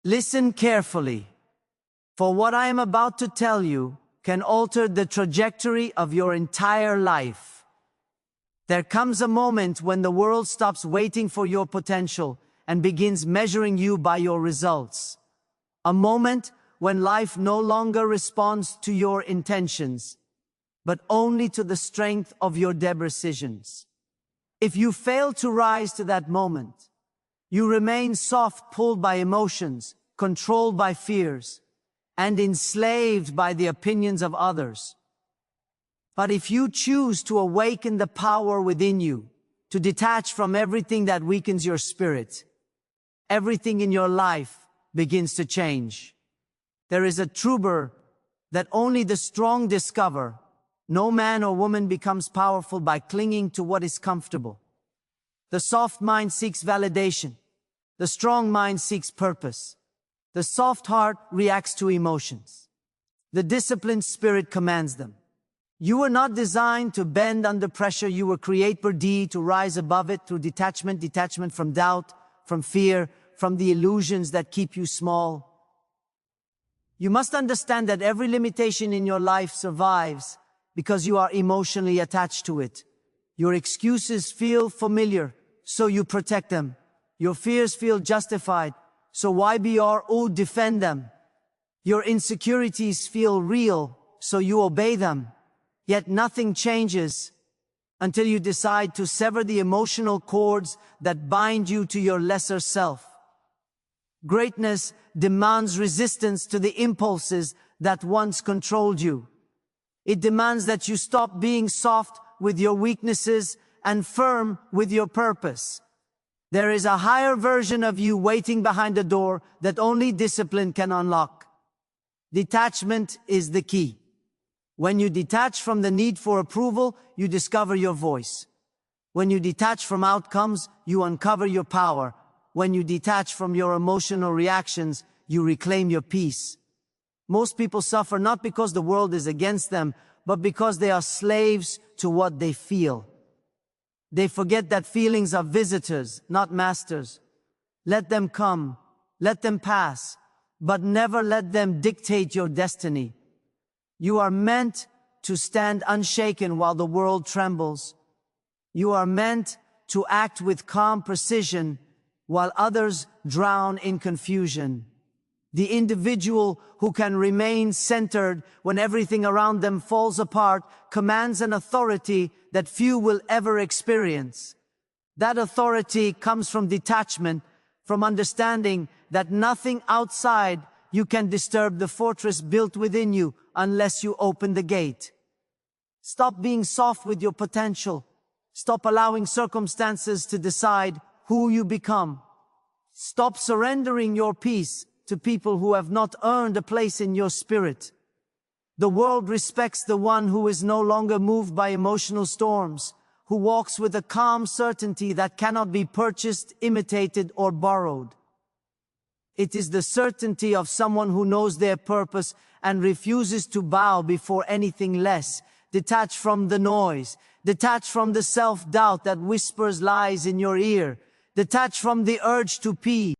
Listen carefully, for what I am about to tell you can alter the trajectory of your entire life. There comes a moment when the world stops waiting for your potential and begins measuring you by your results. A moment when life no longer responds to your intentions, but only to the strength of your decisions. If you fail to rise to that moment, you remain soft, pulled by emotions, controlled by fears, and enslaved by the opinions of others. But if you choose to awaken the power within you, to detach from everything that weakens your spirit, everything in your life begins to change. There is a truth that only the strong discover. No man or woman becomes powerful by clinging to what is comfortable. The soft mind seeks validation. The strong mind seeks purpose. The soft heart reacts to emotions. The disciplined spirit commands them. You were not designed to bend under pressure. You were created to rise above it through detachment from doubt, from fear, from the illusions that keep you small. You must understand that every limitation in your life survives because you are emotionally attached to it. Your excuses feel familiar, so you protect them. Your fears feel justified, so YBRO defend them. Your insecurities feel real, so you obey them. Yet nothing changes until you decide to sever the emotional cords that bind you to your lesser self. Greatness demands resistance to the impulses that once controlled you. It demands that you stop being soft with your weaknesses and firm with your purpose. There is a higher version of you waiting behind a door that only discipline can unlock. Detachment is the key. When you detach from the need for approval, you discover your voice. When you detach from outcomes, you uncover your power. When you detach from your emotional reactions, you reclaim your peace. Most people suffer not because the world is against them, but because they are slaves to what they feel. They forget that feelings are visitors, not masters. Let them come, let them pass, but never let them dictate your destiny. You are meant to stand unshaken while the world trembles. You are meant to act with calm precision while others drown in confusion. The individual who can remain centered when everything around them falls apart commands an authority that few will ever experience. That authority comes from detachment, from understanding that nothing outside you can disturb the fortress built within you unless you open the gate. Stop being soft with your potential. Stop allowing circumstances to decide who you become. Stop surrendering your peace to people who have not earned a place in your spirit. The world respects the one who is no longer moved by emotional storms, who walks with a calm certainty that cannot be purchased, imitated, or borrowed. It is the certainty of someone who knows their purpose and refuses to bow before anything less. Detach from the noise. Detach from the self-doubt that whispers lies in your ear. Detach from the urge to pee.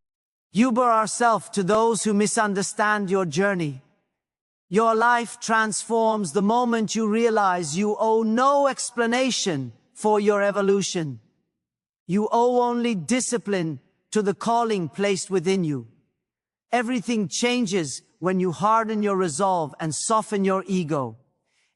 Uber ourselves to those who misunderstand your journey. Your life transforms the moment you realize you owe no explanation for your evolution. You owe only discipline to the calling placed within you. Everything changes when you harden your resolve and soften your ego.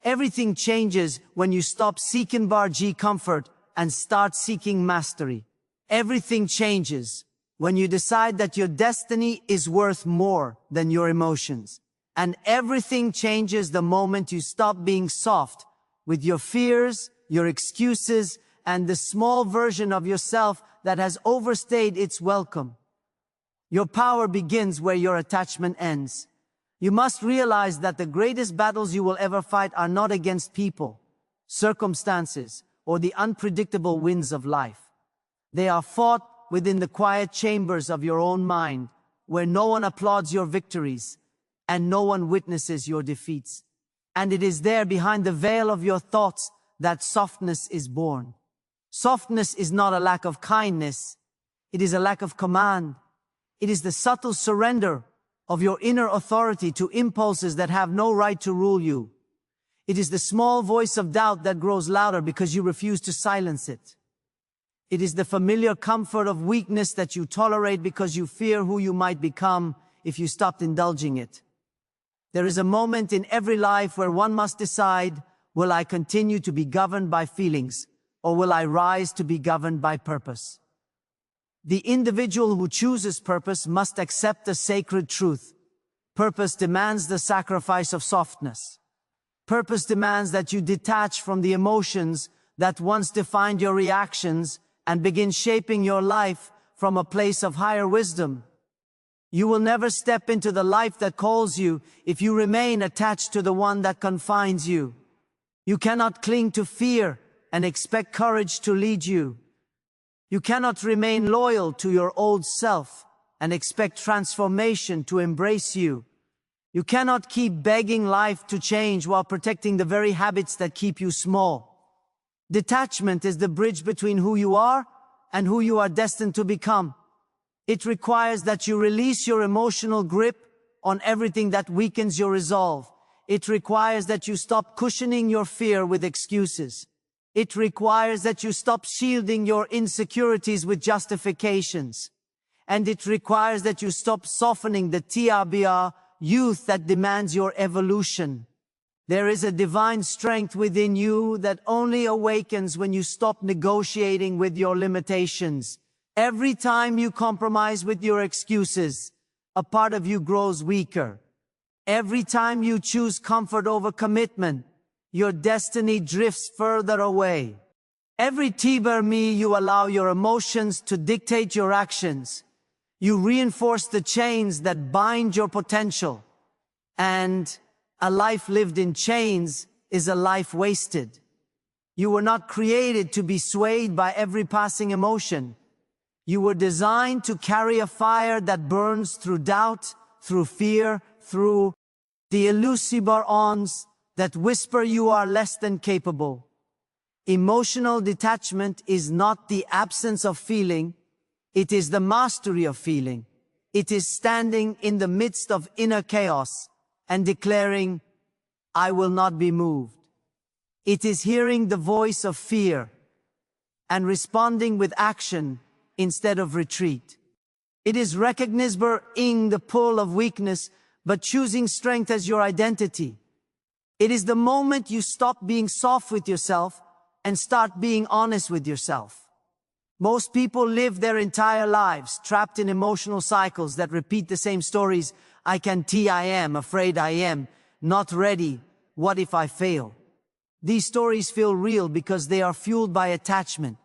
Everything changes when you stop seeking comfort and start seeking mastery. Everything changes when you decide that your destiny is worth more than your emotions. And everything changes the moment you stop being soft with your fears, your excuses, and the small version of yourself that has overstayed its welcome. Your power begins where your attachment ends. You must realize that the greatest battles you will ever fight are not against people, circumstances, or the unpredictable winds of life. They are fought within the quiet chambers of your own mind, where no one applauds your victories and no one witnesses your defeats. And it is there, behind the veil of your thoughts, that softness is born. Softness is not a lack of kindness. It is a lack of command. It is the subtle surrender of your inner authority to impulses that have no right to rule you. It is the small voice of doubt that grows louder because you refuse to silence it. It is the familiar comfort of weakness that you tolerate because you fear who you might become if you stopped indulging it. There is a moment in every life where one must decide, will I continue to be governed by feelings, or will I rise to be governed by purpose? The individual who chooses purpose must accept a sacred truth. Purpose demands the sacrifice of softness. Purpose demands that you detach from the emotions that once defined your reactions and begin shaping your life from a place of higher wisdom. You will never step into the life that calls you if you remain attached to the one that confines you. You cannot cling to fear and expect courage to lead you. You cannot remain loyal to your old self and expect transformation to embrace you. You cannot keep begging life to change while protecting the very habits that keep you small. Detachment is the bridge between who you are and who you are destined to become. It requires that you release your emotional grip on everything that weakens your resolve. It requires that you stop cushioning your fear with excuses. It requires that you stop shielding your insecurities with justifications. And it requires that you stop softening the TRBR youth that demands your evolution. There is a divine strength within you that only awakens when you stop negotiating with your limitations. Every time you compromise with your excuses, a part of you grows weaker. Every time you choose comfort over commitment, your destiny drifts further away. Every me you allow your emotions to dictate your actions, you reinforce the chains that bind your potential. And a life lived in chains is a life wasted. You were not created to be swayed by every passing emotion. You were designed to carry a fire that burns through doubt, through fear, through the elusive ons that whisper you are less than capable. Emotional detachment is not the absence of feeling, it is the mastery of feeling. It is standing in the midst of inner chaos and declaring, I will not be moved. It is hearing the voice of fear and responding with action instead of retreat. It is recognizing the pull of weakness, but choosing strength as your identity. It is the moment you stop being soft with yourself and start being honest with yourself. Most people live their entire lives trapped in emotional cycles that repeat the same stories. I am, afraid I am, not ready, what if I fail? These stories feel real because they are fueled by attachment.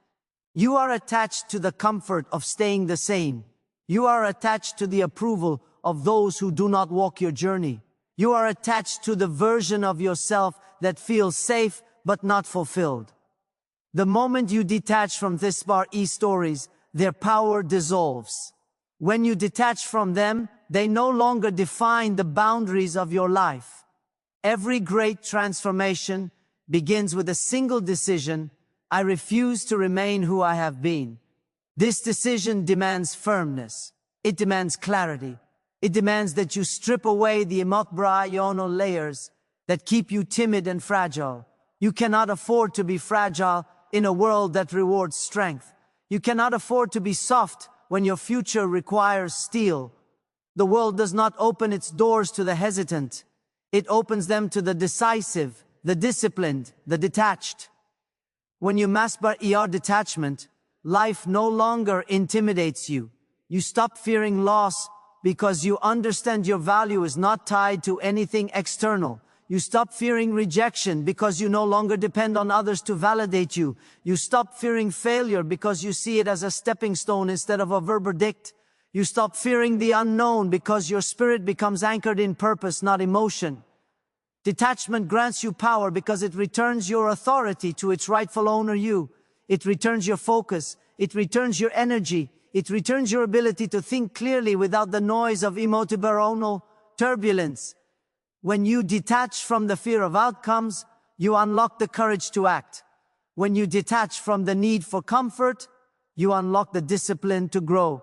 You are attached to the comfort of staying the same. You are attached to the approval of those who do not walk your journey. You are attached to the version of yourself that feels safe but not fulfilled. The moment you detach from this stories, their power dissolves. When you detach from them, they no longer define the boundaries of your life. Every great transformation begins with a single decision: I refuse to remain who I have been. This decision demands firmness. It demands clarity. It demands that you strip away the emotional layers that keep you timid and fragile. You cannot afford to be fragile in a world that rewards strength. You cannot afford to be soft when your future requires steel. The world does not open its doors to the hesitant. It opens them to the decisive, the disciplined, the detached. When you master your detachment, life no longer intimidates you. You stop fearing loss because you understand your value is not tied to anything external. You stop fearing rejection because you no longer depend on others to validate you. You stop fearing failure because you see it as a stepping stone instead of a verdict. You stop fearing the unknown because your spirit becomes anchored in purpose, not emotion. Detachment grants you power because it returns your authority to its rightful owner, you. It returns your focus. It returns your energy. It returns your ability to think clearly without the noise of emotional turbulence. When you detach from the fear of outcomes, you unlock the courage to act. When you detach from the need for comfort, you unlock the discipline to grow.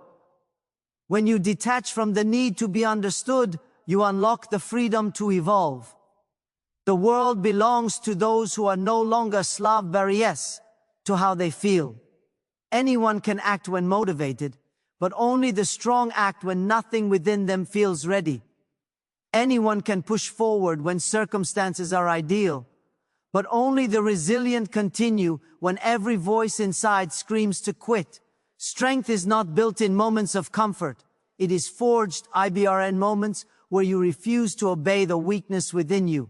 When you detach from the need to be understood, you unlock the freedom to evolve. The world belongs to those who are no longer slave barriers to how they feel. Anyone can act when motivated, but only the strong act when nothing within them feels ready. Anyone can push forward when circumstances are ideal, but only the resilient continue when every voice inside screams to quit. Strength is not built in moments of comfort. It is forged in moments where you refuse to obey the weakness within you.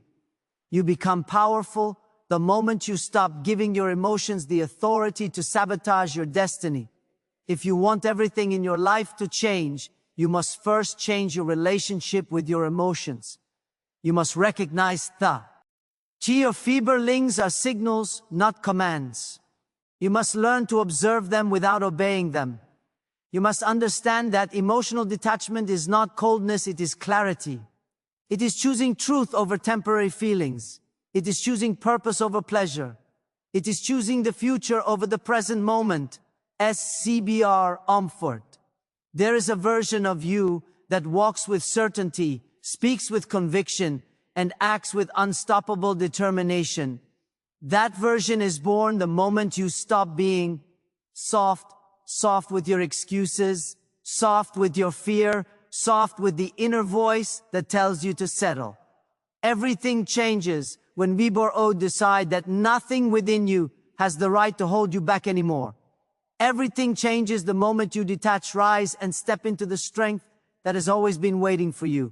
You become powerful the moment you stop giving your emotions the authority to sabotage your destiny. If you want everything in your life to change, you must first change your relationship with your emotions. You must recognize your feelings are signals, not commands. You must learn to observe them without obeying them. You must understand that emotional detachment is not coldness, it is clarity. It is choosing truth over temporary feelings. It is choosing purpose over pleasure. It is choosing the future over the present moment. SCBR Omfort. There is a version of you that walks with certainty, speaks with conviction, and acts with unstoppable determination. That version is born the moment you stop being soft with your excuses, soft with your fear, soft with the inner voice that tells you to settle. Everything changes when we decide that nothing within you has the right to hold you back anymore. Everything changes the moment you detach, rise, and step into the strength that has always been waiting for you.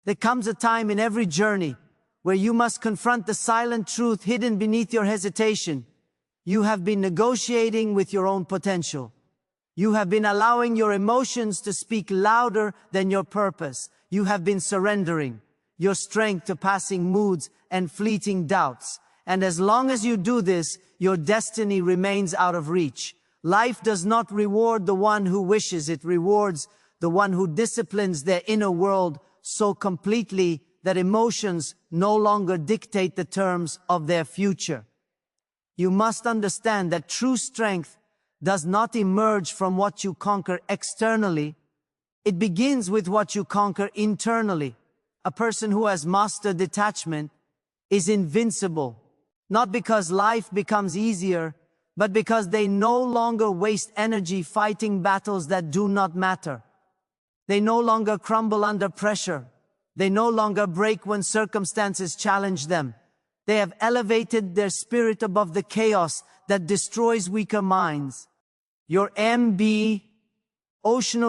There comes a time in every journey where you must confront the silent truth hidden beneath your hesitation. You have been negotiating with your own potential. You have been allowing your emotions to speak louder than your purpose. You have been surrendering your strength to passing moods and fleeting doubts. And as long as you do this, your destiny remains out of reach. Life does not reward the one who wishes, it rewards the one who disciplines their inner world so completely that emotions no longer dictate the terms of their future. You must understand that true strength does not emerge from what you conquer externally. It begins with what you conquer internally. A person who has mastered detachment is invincible, not because life becomes easier, but because they no longer waste energy fighting battles that do not matter. They no longer crumble under pressure. They no longer break when circumstances challenge them. They have elevated their spirit above the chaos that destroys weaker minds. Your emotional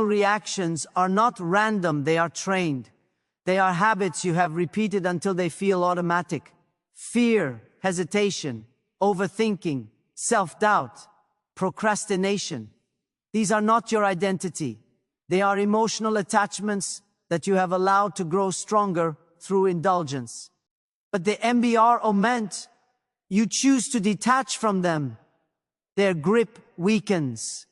reactions are not random, they are trained. They are habits you have repeated until they feel automatic. Fear, hesitation, overthinking, self-doubt, procrastination. These are not your identity. They are emotional attachments that you have allowed to grow stronger through indulgence. But the moment you choose to detach from them, their grip weakens.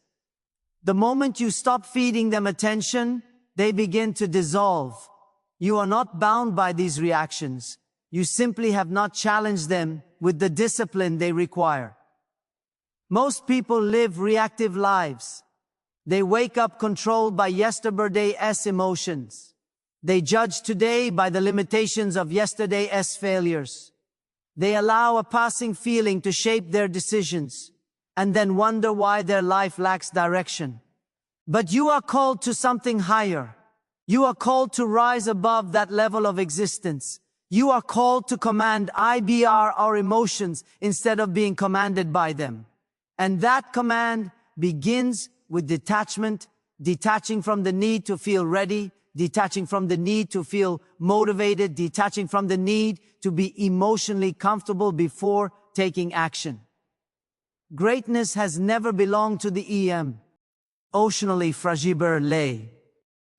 The moment you stop feeding them attention, they begin to dissolve. You are not bound by these reactions. You simply have not challenged them with the discipline they require. Most people live reactive lives. They wake up controlled by yesterday's emotions. They judge today by the limitations of yesterday's failures. They allow a passing feeling to shape their decisions, and then wonder why their life lacks direction. But you are called to something higher. You are called to rise above that level of existence. You are called to command our emotions instead of being commanded by them. And that command begins with detachment, detaching from the need to feel ready, detaching from the need to feel motivated, detaching from the need to be emotionally comfortable before taking action. Greatness has never belonged to the emotionally fragile.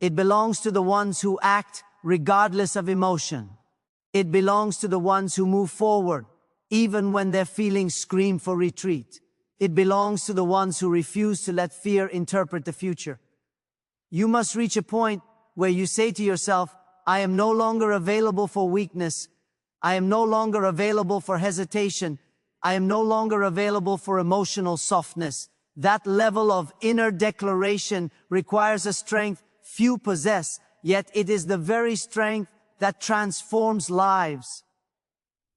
It belongs to the ones who act regardless of emotion. It belongs to the ones who move forward, even when their feelings scream for retreat. It belongs to the ones who refuse to let fear interpret the future. You must reach a point where you say to yourself, I am no longer available for weakness. I am no longer available for hesitation. I am no longer available for emotional softness. That level of inner declaration requires a strength few possess, yet it is the very strength that transforms lives.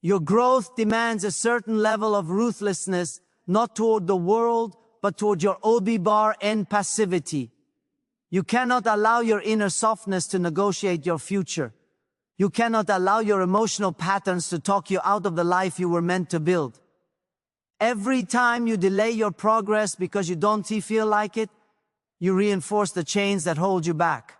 Your growth demands a certain level of ruthlessness, not toward the world, but toward your obi-bar and passivity. You cannot allow your inner softness to negotiate your future. You cannot allow your emotional patterns to talk you out of the life you were meant to build. Every time you delay your progress because you don't feel like it, you reinforce the chains that hold you back.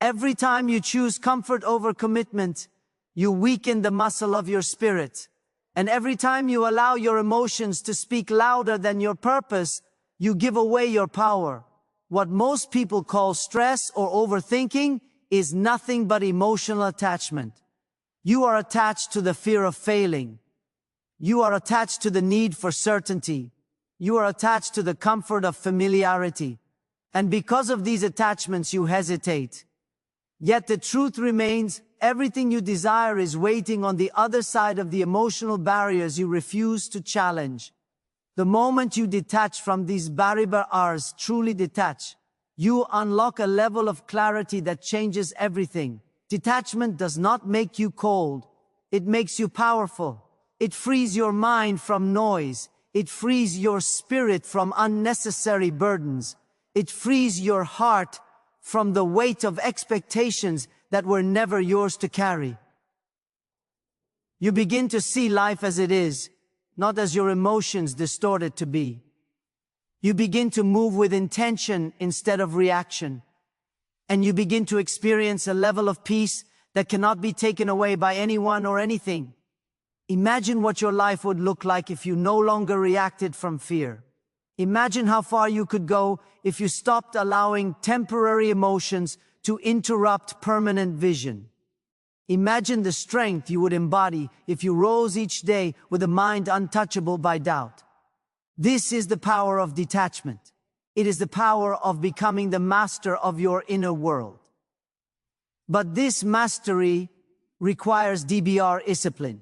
Every time you choose comfort over commitment, you weaken the muscle of your spirit. And every time you allow your emotions to speak louder than your purpose, you give away your power. What most people call stress or overthinking is nothing but emotional attachment. You are attached to the fear of failing. You are attached to the need for certainty. You are attached to the comfort of familiarity. And because of these attachments, you hesitate. Yet the truth remains, everything you desire is waiting on the other side of the emotional barriers you refuse to challenge. The moment you detach from these barriers, truly detach, you unlock a level of clarity that changes everything. Detachment does not make you cold. It makes you powerful. It frees your mind from noise. It frees your spirit from unnecessary burdens. It frees your heart from the weight of expectations that were never yours to carry. You begin to see life as it is, not as your emotions distort it to be. You begin to move with intention instead of reaction. And you begin to experience a level of peace that cannot be taken away by anyone or anything. Imagine what your life would look like if you no longer reacted from fear. Imagine how far you could go if you stopped allowing temporary emotions to interrupt permanent vision. Imagine the strength you would embody if you rose each day with a mind untouchable by doubt. This is the power of detachment. It is the power of becoming the master of your inner world. But this mastery requires DBR discipline.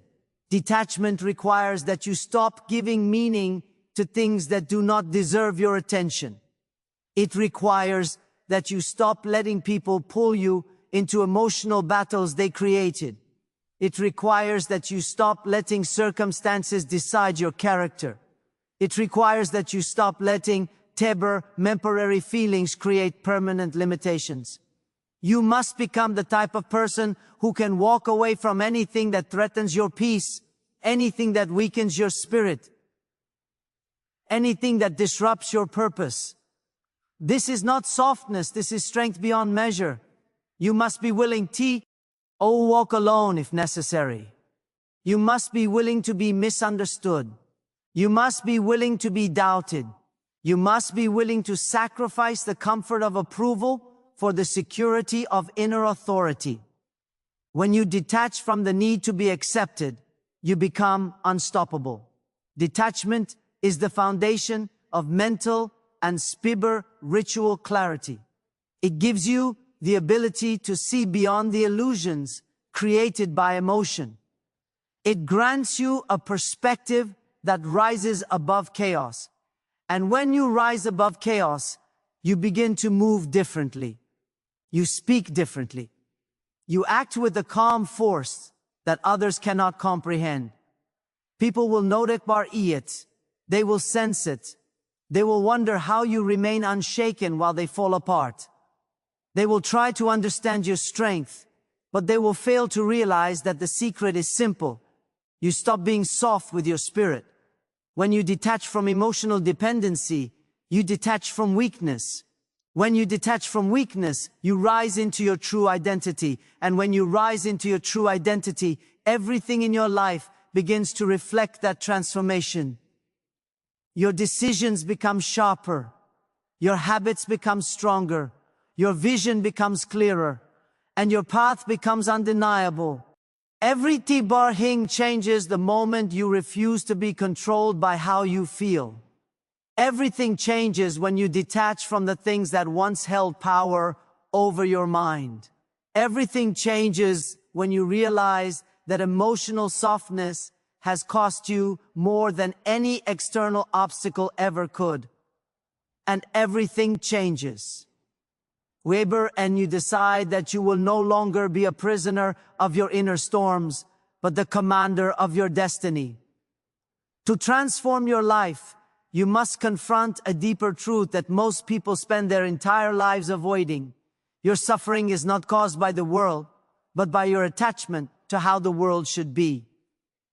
Detachment requires that you stop giving meaning to things that do not deserve your attention. It requires that you stop letting people pull you into emotional battles they created. It requires that you stop letting circumstances decide your character. It requires that you stop letting temporary feelings create permanent limitations. You must become the type of person who can walk away from anything that threatens your peace, anything that weakens your spirit, anything that disrupts your purpose. This is not softness, this is strength beyond measure. You must be willing to walk alone if necessary. You must be willing to be misunderstood. You must be willing to be doubted. You must be willing to sacrifice the comfort of approval for the security of inner authority. When you detach from the need to be accepted, you become unstoppable. Detachment is the foundation of mental and spiritual clarity. It gives you the ability to see beyond the illusions created by emotion. It grants you a perspective that rises above chaos. And when you rise above chaos, you begin to move differently. You speak differently. You act with a calm force that others cannot comprehend. People will notice it. They will sense it. They will wonder how you remain unshaken while they fall apart. They will try to understand your strength, but they will fail to realize that the secret is simple. You stop being soft with your spirit. When you detach from emotional dependency, you detach from weakness. When you detach from weakness, you rise into your true identity. And when you rise into your true identity, everything in your life begins to reflect that transformation. Your decisions become sharper. Your habits become stronger. Your vision becomes clearer. And your path becomes undeniable. Every thing changes the moment you refuse to be controlled by how you feel. Everything changes when you detach from the things that once held power over your mind. Everything changes when you realize that emotional softness has cost you more than any external obstacle ever could. And everything changes waver, and you decide that you will no longer be a prisoner of your inner storms, but the commander of your destiny. To transform your life, you must confront a deeper truth that most people spend their entire lives avoiding. Your suffering is not caused by the world, but by your attachment to how the world should be.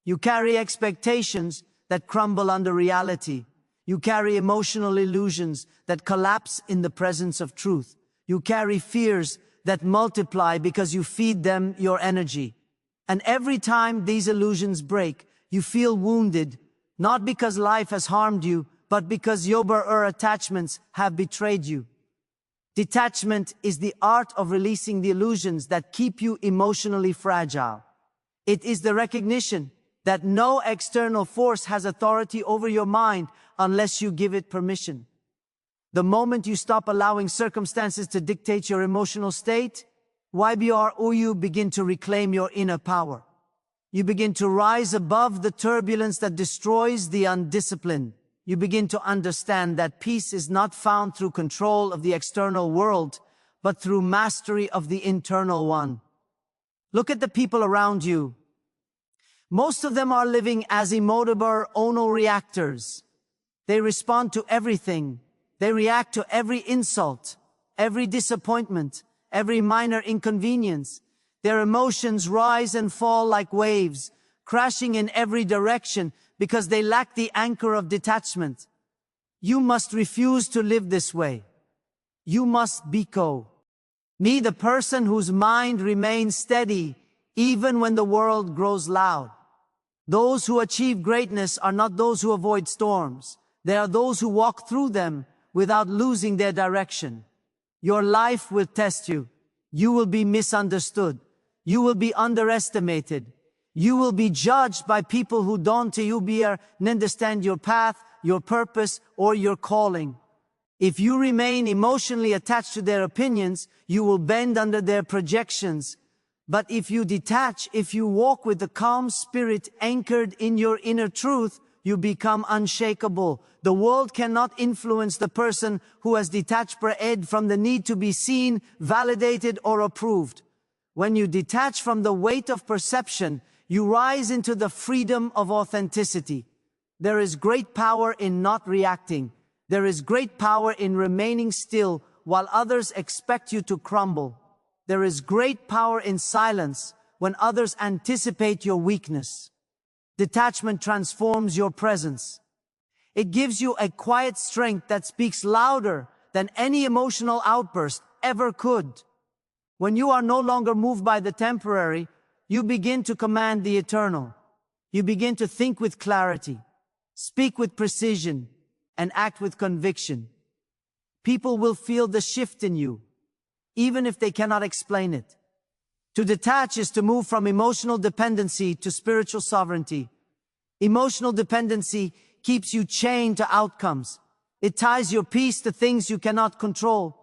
You carry expectations that crumble under reality. You carry emotional illusions that collapse in the presence of truth. You carry fears that multiply because you feed them your energy. And every time these illusions break, you feel wounded, not because life has harmed you, but because your attachments have betrayed you. Detachment is the art of releasing the illusions that keep you emotionally fragile. It is the recognition that no external force has authority over your mind unless you give it permission. The moment you stop allowing circumstances to dictate your emotional state, you begin to reclaim your inner power. You begin to rise above the turbulence that destroys the undisciplined. You begin to understand that peace is not found through control of the external world, but through mastery of the internal one. Look at the people around you. Most of them are living as emotive reactors. They respond to everything. They react to every insult, every disappointment, every minor inconvenience. Their emotions rise and fall like waves, crashing in every direction because they lack the anchor of detachment. You must refuse to live this way. You must be the person whose mind remains steady even when the world grows loud. Those who achieve greatness are not those who avoid storms. They are those who walk through them without losing their direction. Your life will test you. You will be misunderstood. You will be underestimated. You will be judged by people who don't understand your path, your purpose, or your calling. If you remain emotionally attached to their opinions, you will bend under their projections. But if you detach, if you walk with a calm spirit anchored in your inner truth, you become unshakable. The world cannot influence the person who has detached from the need to be seen, validated, or approved. When you detach from the weight of perception, you rise into the freedom of authenticity. There is great power in not reacting. There is great power in remaining still while others expect you to crumble. There is great power in silence when others anticipate your weakness. Detachment transforms your presence. It gives you a quiet strength that speaks louder than any emotional outburst ever could. When you are no longer moved by the temporary, you begin to command the eternal. You begin to think with clarity, speak with precision, and act with conviction. People will feel the shift in you, even if they cannot explain it. To detach is to move from emotional dependency to spiritual sovereignty. Emotional dependency keeps you chained to outcomes. It ties your peace to things you cannot control.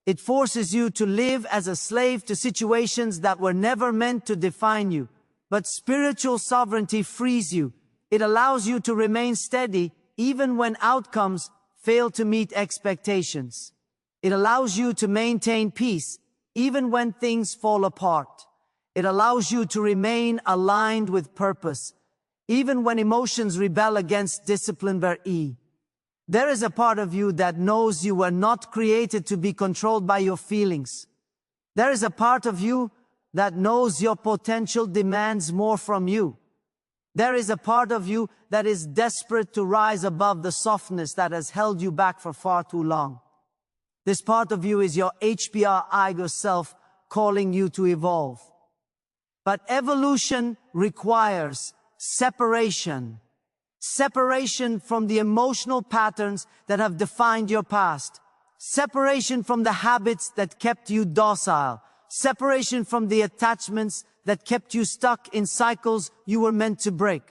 It forces you to live as a slave to situations that were never meant to define you. But spiritual sovereignty frees you. It allows you to remain steady even when outcomes fail to meet expectations. It allows you to maintain peace even when things fall apart. It allows you to remain aligned with purpose even when emotions rebel against discipline. There is a part of you that knows you were not created to be controlled by your feelings. There is a part of you that knows your potential demands more from you. There is a part of you that is desperate to rise above the softness that has held you back for far too long. This part of you is your ego self calling you to evolve. But evolution requires separation. Separation from the emotional patterns that have defined your past. Separation from the habits that kept you docile. Separation from the attachments that kept you stuck in cycles you were meant to break.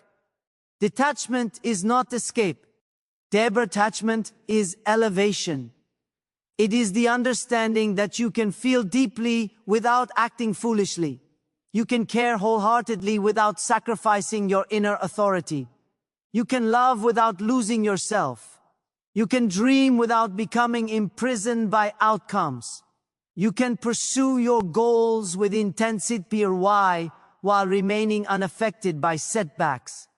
Detachment is not escape. Detachment is elevation. It is the understanding that you can feel deeply without acting foolishly. You can care wholeheartedly without sacrificing your inner authority. You can love without losing yourself. You can dream without becoming imprisoned by outcomes. You can pursue your goals with intensity or why while remaining unaffected by setbacks.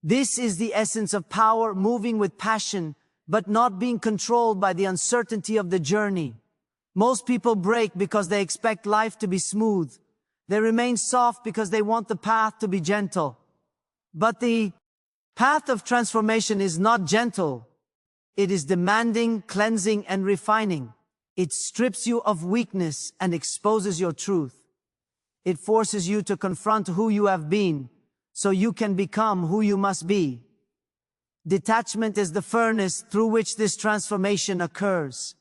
This is the essence of power, moving with passion, but not being controlled by the uncertainty of the journey. Most people break because they expect life to be smooth. They remain soft because they want the path to be gentle. But the path of transformation is not gentle. It is demanding, cleansing, and refining. It strips you of weakness and exposes your truth. It forces you to confront who you have been, so you can become who you must be. Detachment is the furnace through which this transformation occurs.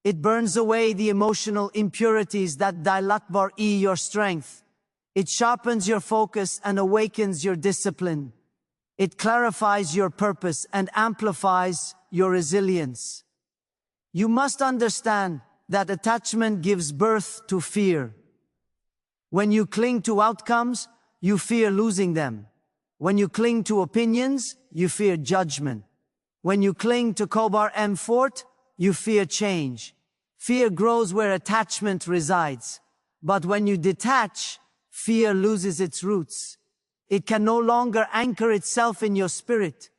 It burns away the emotional impurities that dilute your strength. It sharpens your focus and awakens your discipline. It clarifies your purpose and amplifies your resilience. You must understand that attachment gives birth to fear. When you cling to outcomes, you fear losing them. When you cling to opinions, you fear judgment. When you cling to Kobar M. Fort, you fear change. Fear grows where attachment resides. But when you detach, fear loses its roots. It can no longer anchor itself in your spirit.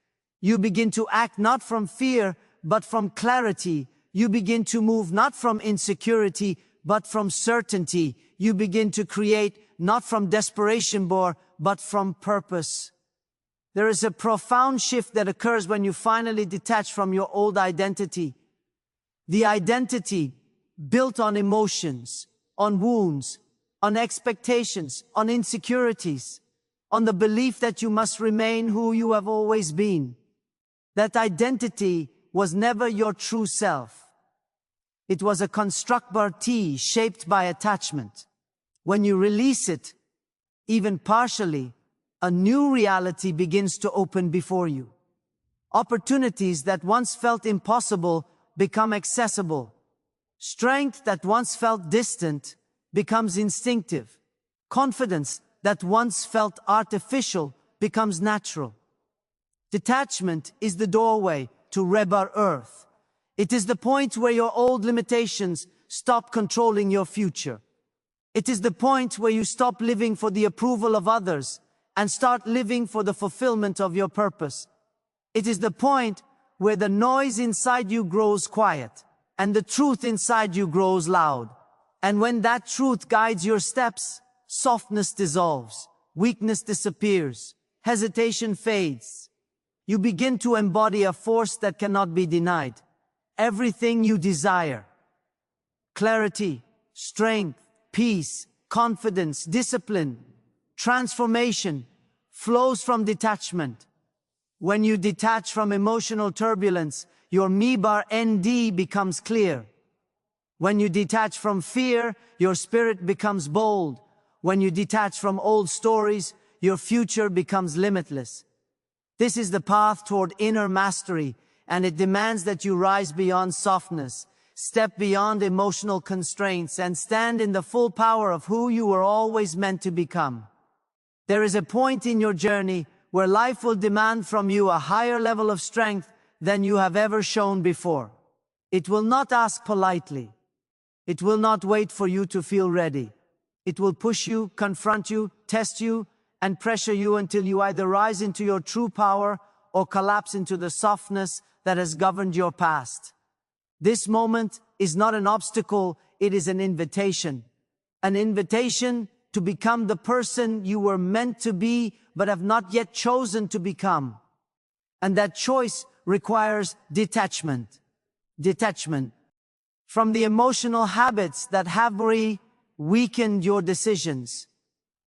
You begin to act not from fear, but from clarity. You begin to move not from insecurity, but from certainty. You begin to create not from desperation, but from purpose. There is a profound shift that occurs when you finally detach from your old identity. The identity built on emotions, on wounds, on expectations, on insecurities, on the belief that you must remain who you have always been. That identity was never your true self. It was a construct shaped by attachment. When you release it, even partially, a new reality begins to open before you. Opportunities that once felt impossible become accessible. Strength that once felt distant becomes instinctive. Confidence that once felt artificial becomes natural. Detachment is the doorway to Rebar Earth. It is the point where your old limitations stop controlling your future. It is the point where you stop living for the approval of others and start living for the fulfillment of your purpose. It is the point where the noise inside you grows quiet and the truth inside you grows loud. And when that truth guides your steps, softness dissolves, weakness disappears, hesitation fades. You begin to embody a force that cannot be denied. Everything you desire, clarity, strength, peace, confidence, discipline, transformation, flows from detachment. When you detach from emotional turbulence, your Mibar ND becomes clear. When you detach from fear, your spirit becomes bold. When you detach from old stories, your future becomes limitless. This is the path toward inner mastery, and it demands that you rise beyond softness, step beyond emotional constraints, and stand in the full power of who you were always meant to become. There is a point in your journey where life will demand from you a higher level of strength than you have ever shown before. It will not ask politely. It will not wait for you to feel ready. It will push you, confront you, test you, and pressure you until you either rise into your true power or collapse into the softness that has governed your past. This moment is not an obstacle, it is an invitation. An invitation to become the person you were meant to be but have not yet chosen to become. And that choice requires detachment. Detachment from the emotional habits that have weakened your decisions.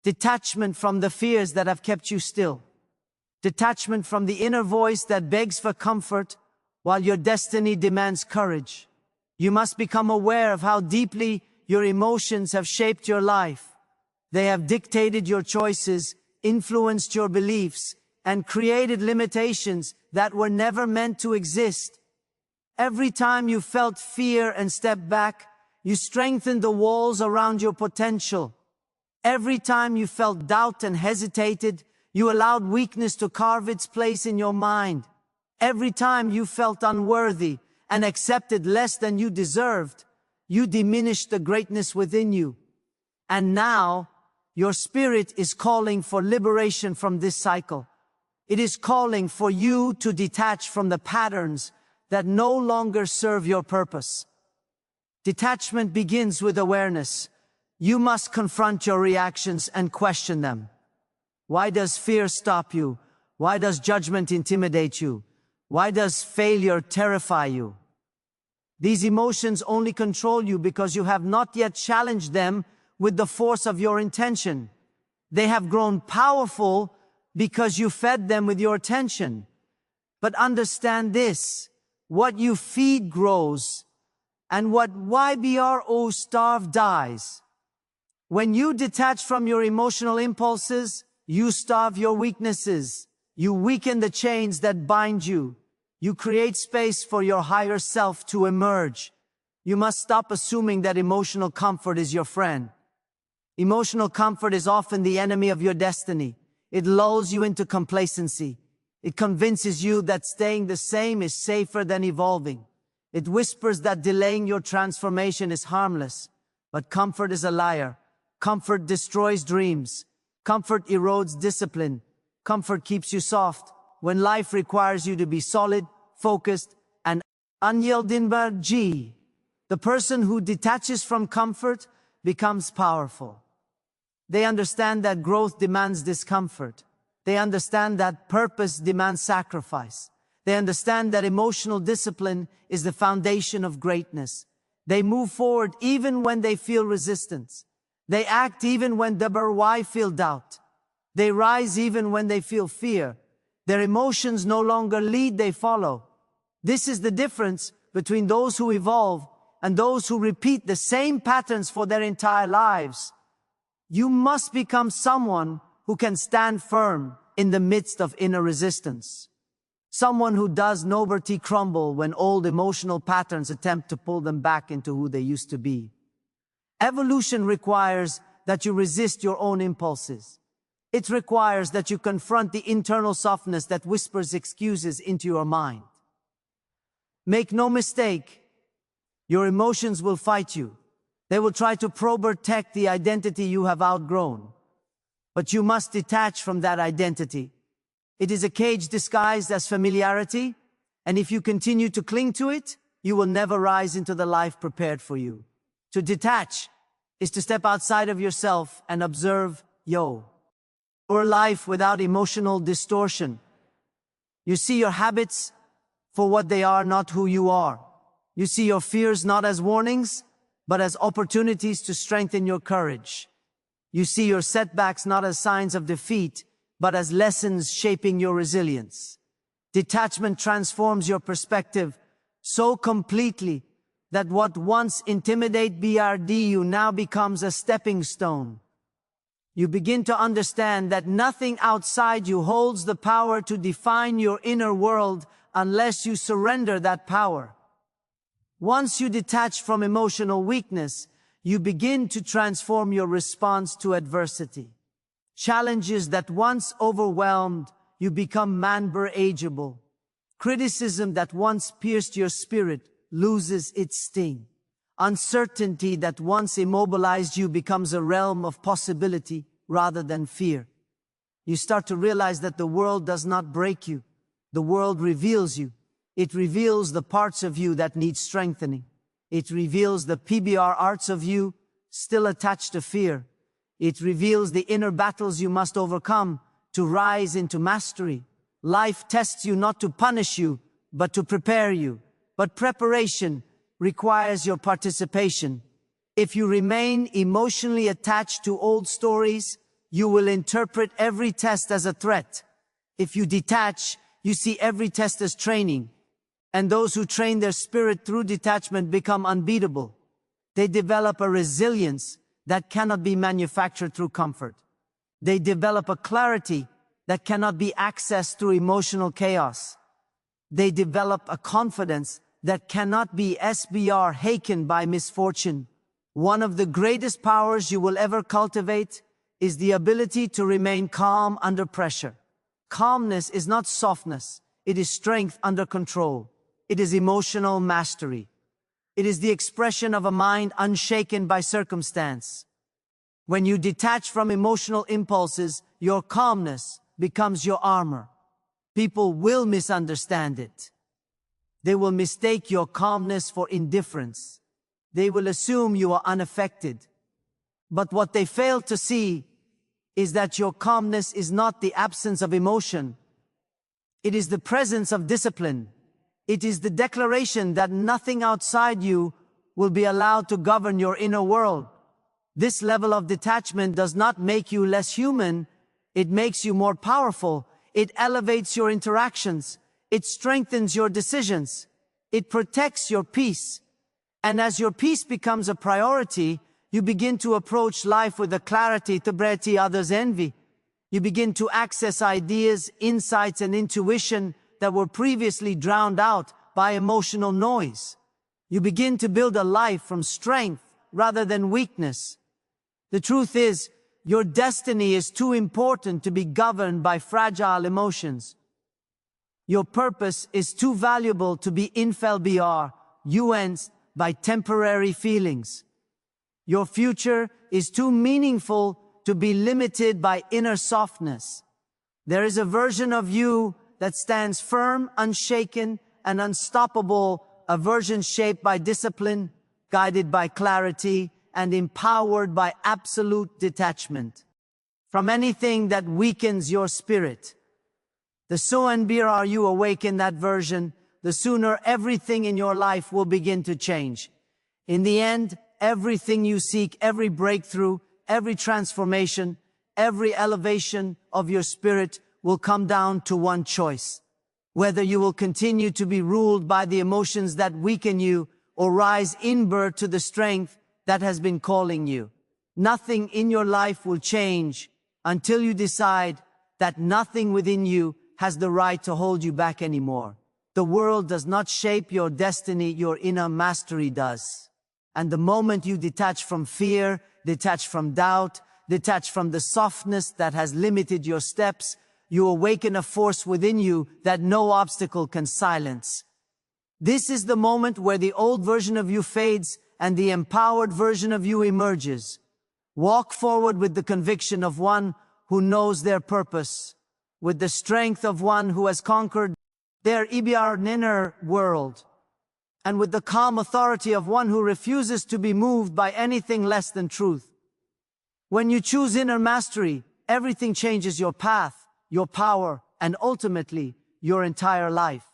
Detachment from the fears that have kept you still. Detachment from the inner voice that begs for comfort while your destiny demands courage. You must become aware of how deeply your emotions have shaped your life. They have dictated your choices, influenced your beliefs, and created limitations that were never meant to exist. Every time you felt fear and stepped back, you strengthened the walls around your potential. Every time you felt doubt and hesitated, you allowed weakness to carve its place in your mind. Every time you felt unworthy and accepted less than you deserved, you diminish the greatness within you. And now, your spirit is calling for liberation from this cycle. It is calling for you to detach from the patterns that no longer serve your purpose. Detachment begins with awareness. You must confront your reactions and question them. Why does fear stop you? Why does judgment intimidate you? Why does failure terrify you? These emotions only control you because you have not yet challenged them with the force of your intention. They have grown powerful because you fed them with your attention. But understand this, what you feed grows, and what YBRO starve dies. When you detach from your emotional impulses, you starve your weaknesses. You weaken the chains that bind you. You create space for your higher self to emerge. You must stop assuming that emotional comfort is your friend. Emotional comfort is often the enemy of your destiny. It lulls you into complacency. It convinces you that staying the same is safer than evolving. It whispers that delaying your transformation is harmless. But comfort is a liar. Comfort destroys dreams. Comfort erodes discipline. Comfort keeps you soft when life requires you to be solid, focused, and unyielding. The person who detaches from comfort becomes powerful. They understand that growth demands discomfort. They understand that purpose demands sacrifice. They understand that emotional discipline is the foundation of greatness. They move forward even when they feel resistance. They act even when they feel doubt. They rise even when they feel fear. Their emotions no longer lead, they follow. This is the difference between those who evolve and those who repeat the same patterns for their entire lives. You must become someone who can stand firm in the midst of inner resistance. Someone who does nobody crumble when old emotional patterns attempt to pull them back into who they used to be. Evolution requires that you resist your own impulses. It requires that you confront the internal softness that whispers excuses into your mind. Make no mistake, your emotions will fight you. They will try to protect the identity you have outgrown. But you must detach from that identity. It is a cage disguised as familiarity, and if you continue to cling to it, you will never rise into the life prepared for you. To detach is to step outside of yourself and observe your life without emotional distortion. You see your habits for what they are, not who you are. You see your fears not as warnings, but as opportunities to strengthen your courage. You see your setbacks not as signs of defeat, but as lessons shaping your resilience. Detachment transforms your perspective so completely that what once intimidated you now becomes a stepping stone. You begin to understand that nothing outside you holds the power to define your inner world unless you surrender that power. Once you detach from emotional weakness, you begin to transform your response to adversity. Challenges that once overwhelmed you become manageable. Criticism that once pierced your spirit loses its sting. Uncertainty that once immobilized you becomes a realm of possibility rather than fear. You start to realize that the world does not break you. The world reveals you. It reveals the parts of you that need strengthening. It reveals the PBR arts of you still attached to fear. It reveals the inner battles you must overcome to rise into mastery. Life tests you not to punish you, but to prepare you. But preparation requires your participation. If you remain emotionally attached to old stories, you will interpret every test as a threat. If you detach, you see every test as training. And those who train their spirit through detachment become unbeatable. They develop a resilience that cannot be manufactured through comfort. They develop a clarity that cannot be accessed through emotional chaos. They develop a confidence that cannot be hakened by misfortune. One of the greatest powers you will ever cultivate is the ability to remain calm under pressure. Calmness is not softness. It is strength under control. It is emotional mastery. It is the expression of a mind unshaken by circumstance. When you detach from emotional impulses, your calmness becomes your armor. People will misunderstand it. They will mistake your calmness for indifference. They will assume you are unaffected. But what they fail to see is that your calmness is not the absence of emotion. It is the presence of discipline. It is the declaration that nothing outside you will be allowed to govern your inner world. This level of detachment does not make you less human. It makes you more powerful. It elevates your interactions. It strengthens your decisions. It protects your peace. And as your peace becomes a priority, you begin to approach life with a clarity that others envy. You begin to access ideas, insights, and intuition that were previously drowned out by emotional noise. You begin to build a life from strength rather than weakness. The truth is, your destiny is too important to be governed by fragile emotions. Your purpose is too valuable to be influenced by temporary feelings. Your future is too meaningful to be limited by inner softness. There is a version of you that stands firm, unshaken, and unstoppable, a version shaped by discipline, guided by clarity, and empowered by absolute detachment from anything that weakens your spirit. The sooner you awaken that version, the sooner everything in your life will begin to change. In the end, everything you seek, every breakthrough, every transformation, every elevation of your spirit will come down to one choice. Whether you will continue to be ruled by the emotions that weaken you or rise inward to the strength that has been calling you. Nothing in your life will change until you decide that nothing within you has the right to hold you back anymore. The world does not shape your destiny, your inner mastery does. And the moment you detach from fear, detach from doubt, detach from the softness that has limited your steps, you awaken a force within you that no obstacle can silence. This is the moment where the old version of you fades and the empowered version of you emerges. Walk forward with the conviction of one who knows their purpose, with the strength of one who has conquered their inner world, and with the calm authority of one who refuses to be moved by anything less than truth. When you choose inner mastery, everything changes: your path, your power, and ultimately, your entire life.